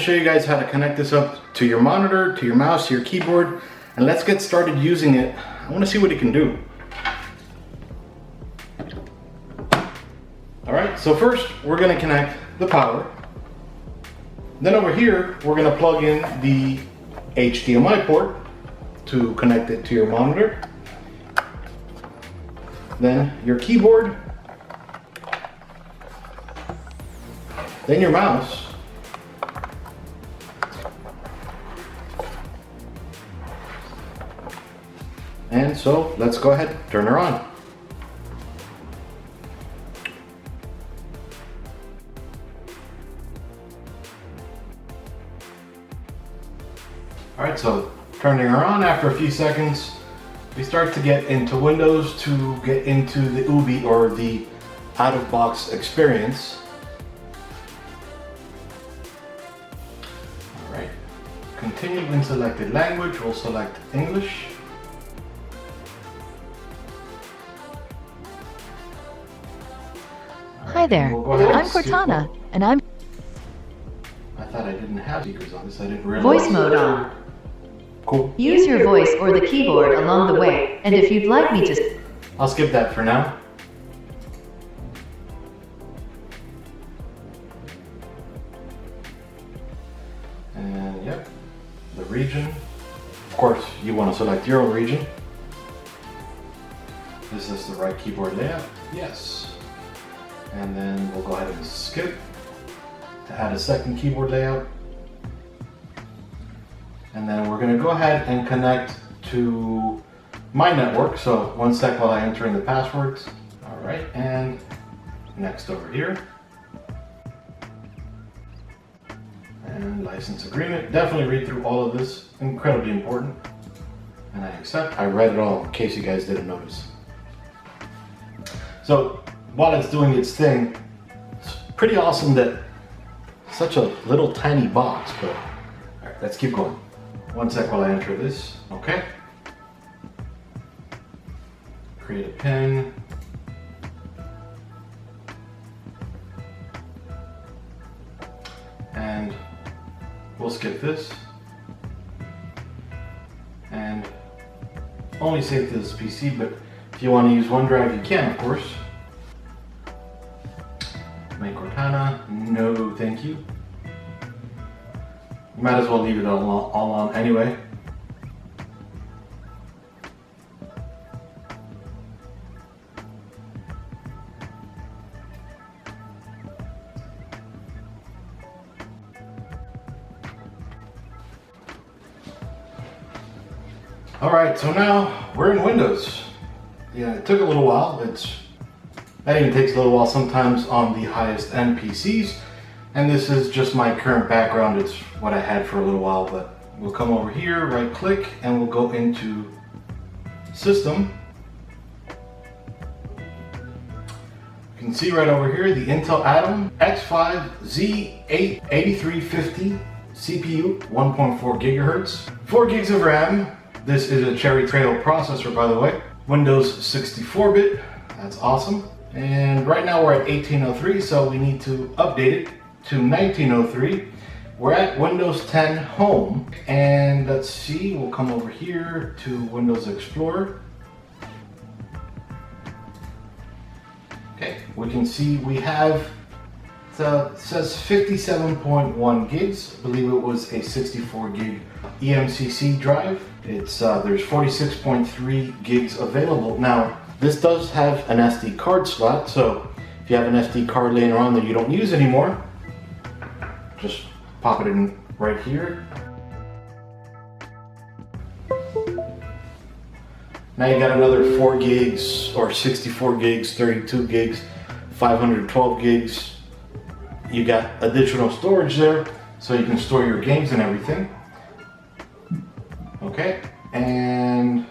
show you guys how to connect this up to your monitor, to your mouse, to your keyboard, and let's get started using it. I want to see what it can do. Alright, so first we're going to connect the power. Then over here, we're going to plug in the HDMI port to connect it to your monitor. Then your keyboard. Then your mouse. And so let's go ahead, turn her on. Alright, so turning her on after a few seconds, we start to get into Windows to get into the UBI or the out-of-box experience. Alright, continue in selected language, we'll select English. Hi there, I'm Cortana, and I'm... I thought I didn't have speakers on this, I didn't realize. Voice mode on. Cool. Use your voice or the keyboard along the way, and if you'd like me to... I'll skip that for now. And yep, the region. Of course, you want to select your own region. Is this the right keyboard layout? Yes. And then we'll go ahead and skip to add a second keyboard layout. And then we're going to go ahead and connect to my network. So one sec while I enter in the passwords. All right, and next over here. And license agreement. Definitely read through all of this. Incredibly important. And I accept. I read it all in case you guys didn't notice. So while it's doing its thing, it's pretty awesome that such a little tiny box, but all right, let's keep going. One sec while I enter this. Okay. Create a pin. And we'll skip this. And only save to this PC, but if you want to use OneDrive, you can, of course. Make Cortana. No, thank you. Might as well leave it all on anyway. Alright, so now we're in Windows. Yeah, it took a little while. That even takes a little while sometimes on the highest end PCs. And this is just my current background. It's what I had for a little while, but we'll come over here, right click, and we'll go into System. You can see right over here the Intel Atom X5Z8350 CPU, 1.4 gigahertz, 4 gigs of RAM. This is a Cherry Trail processor, by the way. Windows 64-bit, that's awesome. And right now we're at 1803, so we need to update it to 1903. We're at Windows 10 Home, and let's see, we'll come over here to Windows Explorer. Okay, we can see we have, it says 57.1 gigs. I believe it was a 64 gig eMCC drive. It's there's 46.3 gigs available. Now, this does have an SD card slot, so if you have an SD card laying around that you don't use anymore, just pop it in right here. Now you got another 4 gigs or 64 gigs, 32 gigs, 512 gigs. You got additional storage there, so you can store your games and everything. Okay, and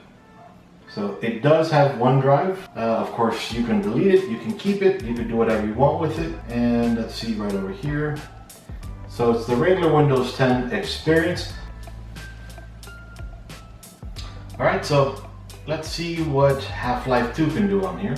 so it does have OneDrive. Of course, you can delete it, you can keep it, you can do whatever you want with it. And let's see right over here. So it's the regular Windows 10 experience. All right, so let's see what Half-Life 2 can do on here.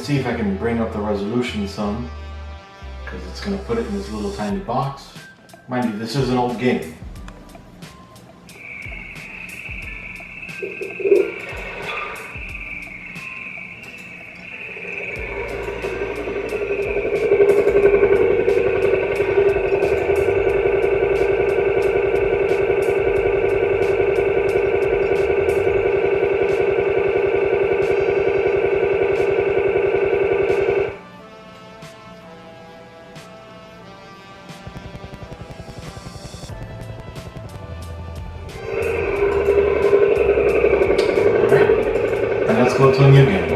see if I can bring up the resolution some, because it's going to put it in this little tiny box. Mind you, this is an old game. Let's go to a new game.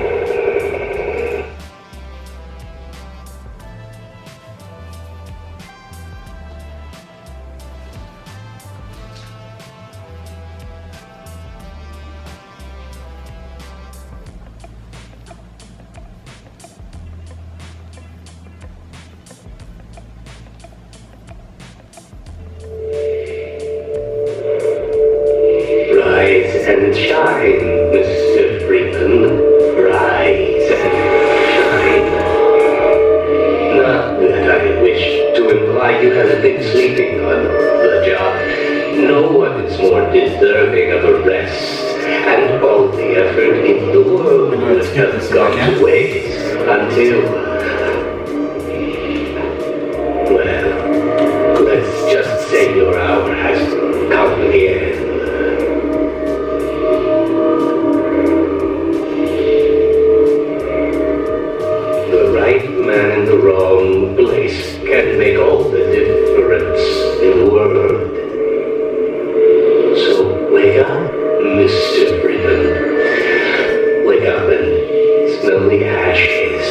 Rise and shine, Mr. Freeman. Rise and shine. Not that I wish to imply you haven't been sleeping on the job. No one is more deserving of a rest, and all the effort in the world would have gone to waste until... well, let's just say your hour has come again. Man in the wrong place can make all the difference in the world. So wake up, Mr. Freeman. Wake up and smell the ashes.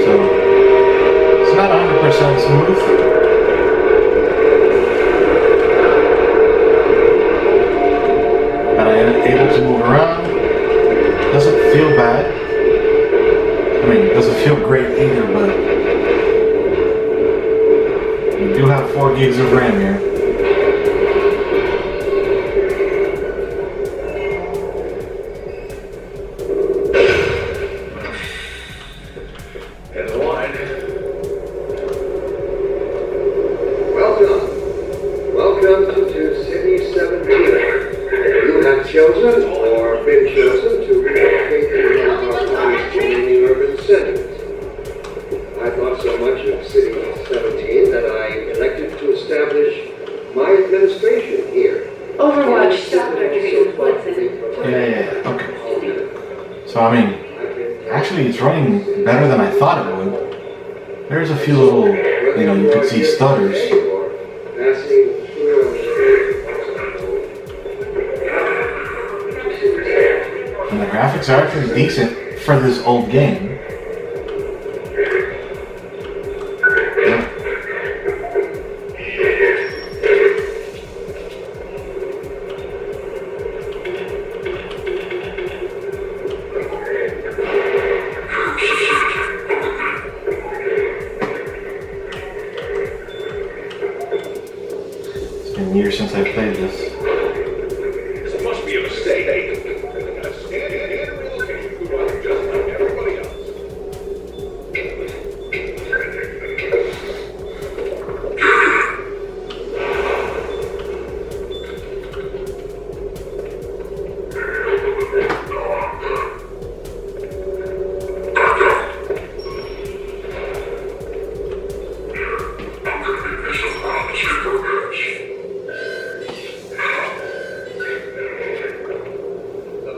So, it's not 100% smooth. Able to move around. Doesn't feel bad. I mean, it doesn't feel great either, but we do have 4 gigs of RAM here. And one. Welcome to City 17. You have chosen or been chosen to relocate to one of our highest performing urban centers. I thought so much of City 17 that I elected to establish my administration here. Overwatch stopped after you Woodson. Yeah, okay. So, I mean, actually it's running better than I thought it would. There's a few little, you could see stutters. And the graphics are actually decent for this old game. It's been years since I played this. This must be a mistake.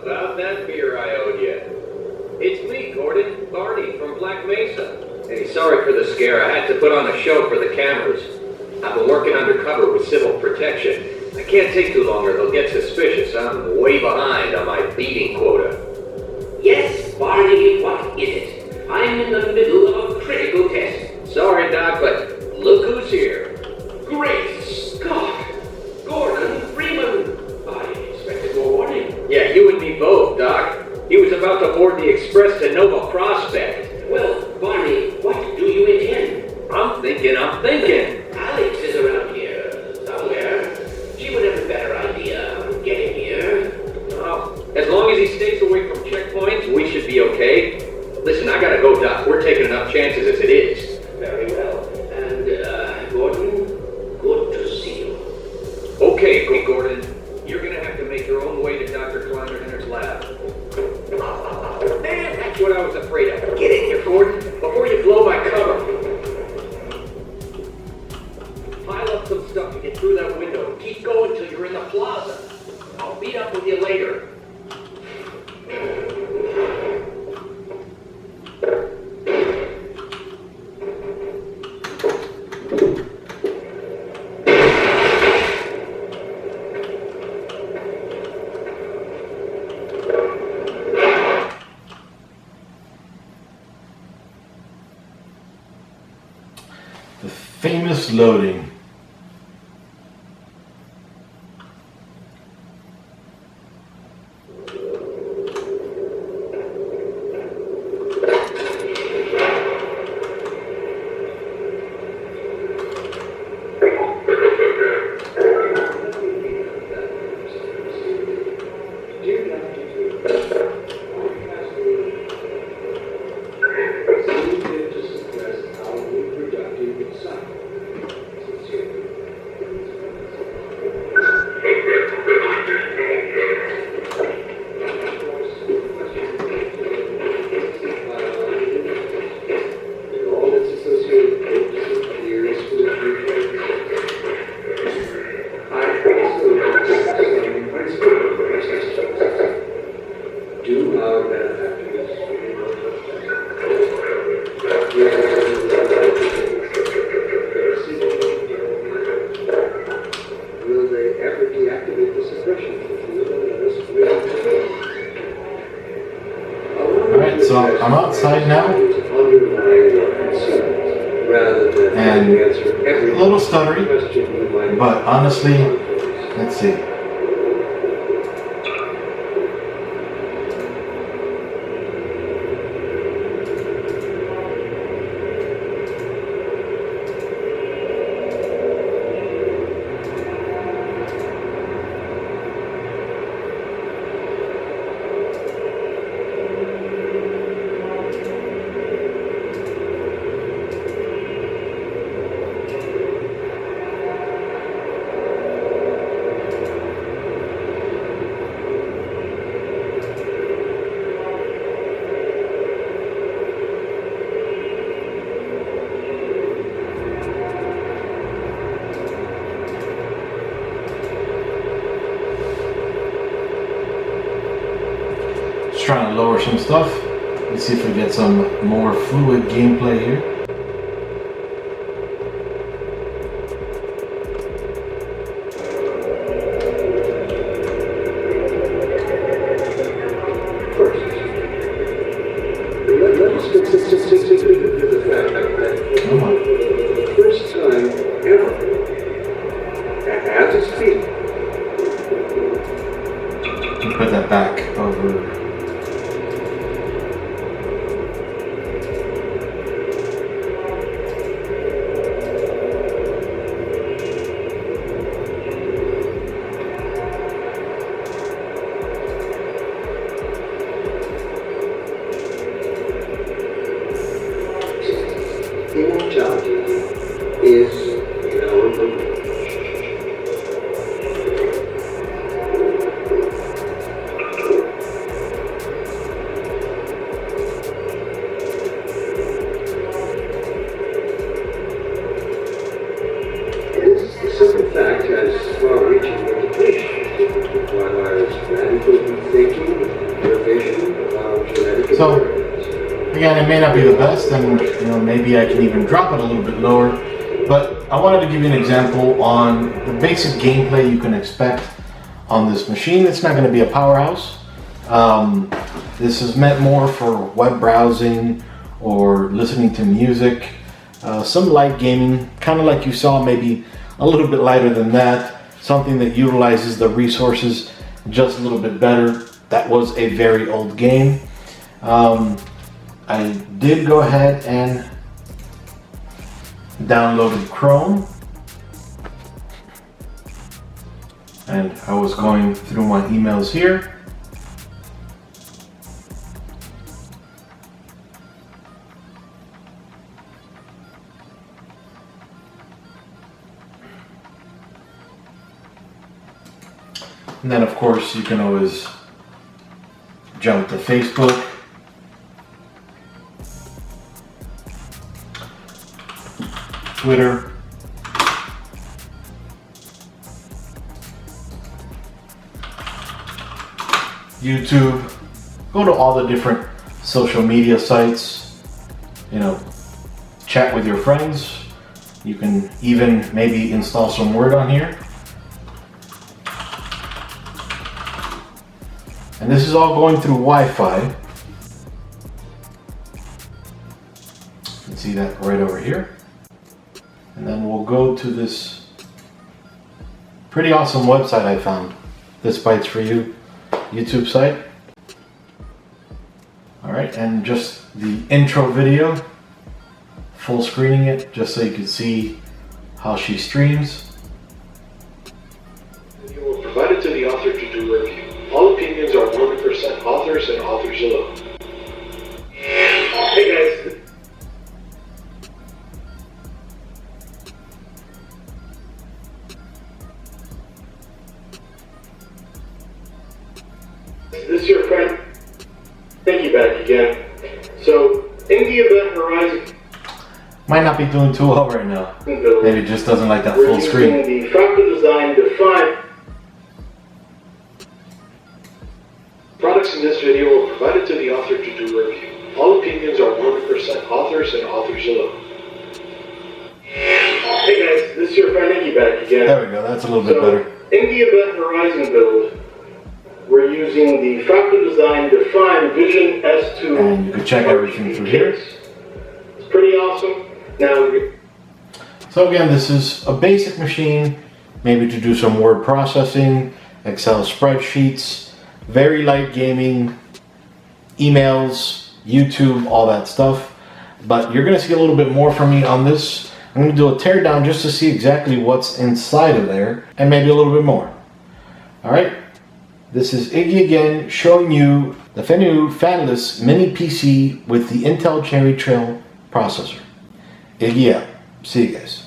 About that beer I owed you. It's me, Gordon, Barney from Black Mesa. Hey, sorry for the scare. I had to put on a show for the cameras. I've been working undercover with civil protection. I can't take too long or they'll get suspicious. I'm way behind on my beating quota. Yes, Barney, what is it? I'm in the middle of a critical test. Sorry, Doc, but look who's here. Great Scott! Gordon Freeman! I expected more warning. Yeah, you and me both, Doc. He was about to board the express to Nova Prospect. Well, Barney, what do you intend? I'm thinking. Alex is around here somewhere. She would have a better idea. taking enough chances as it is. Very well. And, Gordon, good to see you. Okay, Gordon. You're gonna have to make your own way to Dr. Kleiner's lab. Man, that's what I was afraid of. Get in here, Gordon, before you blow my cover. Pile up some stuff to get through that window and keep going till you're in the plaza. I'll meet up with you later. The famous loading. Will they ever deactivate the suppression? Alright, so I'm outside now, and a little stuttery, but honestly, let's see. Trying to lower some stuff. Let's see if we get some more fluid gameplay here. Come on. First time ever. As a speed. Put that back over. Immortality is our belief. This simple fact has far-reaching implications. It requires radical rethinking, revision of our genetic So, environments. again, it may not be the best, and maybe I can even drop it a little bit lower, but I wanted to give you an example on the basic gameplay you can expect on this machine. It's not going to be a powerhouse. This is meant more for web browsing or listening to music, some light gaming, kind of like you saw, maybe a little bit lighter than that, something that utilizes the resources just a little bit better. That was a very old game. I did go ahead and downloaded Chrome, and I was going through my emails here. And then of course you can always jump to Facebook, Twitter, YouTube, go to all the different social media sites, you know, chat with your friends. You can even maybe install some Word on here. And this is all going through Wi-Fi. You can see that right over here. And then we'll go to this pretty awesome website I found, ThisBytesForYou YouTube site. Alright, and just the intro video, full screening it just so you can see how she streams. You will provide it to the author to do review. All opinions are 100% authors and authors alone. Hey guys. This is your friend. Thank you back again. So, in the event Horizon Might not be doing too well right now. Maybe it just doesn't like that full screen. We're using the fractal design defined. Products in this video were provided to the author to do review. All opinions are 100% authors and authors alone. Hey guys, this is your friend Nicky back again. There we go, that's a little bit better. In the event Horizon build, we're using the fractal design define Vision S2. And you can check everything through here. It's pretty awesome. Now, so again, this is a basic machine, maybe to do some word processing, Excel spreadsheets, very light gaming, emails, YouTube, all that stuff. But you're going to see a little bit more from me on this. I'm going to do a teardown just to see exactly what's inside of there, and maybe a little bit more. Alright, this is Iggy again, showing you the Fenniu Fanless mini PC with the Intel Cherry Trail processor. Iggy out. See you guys.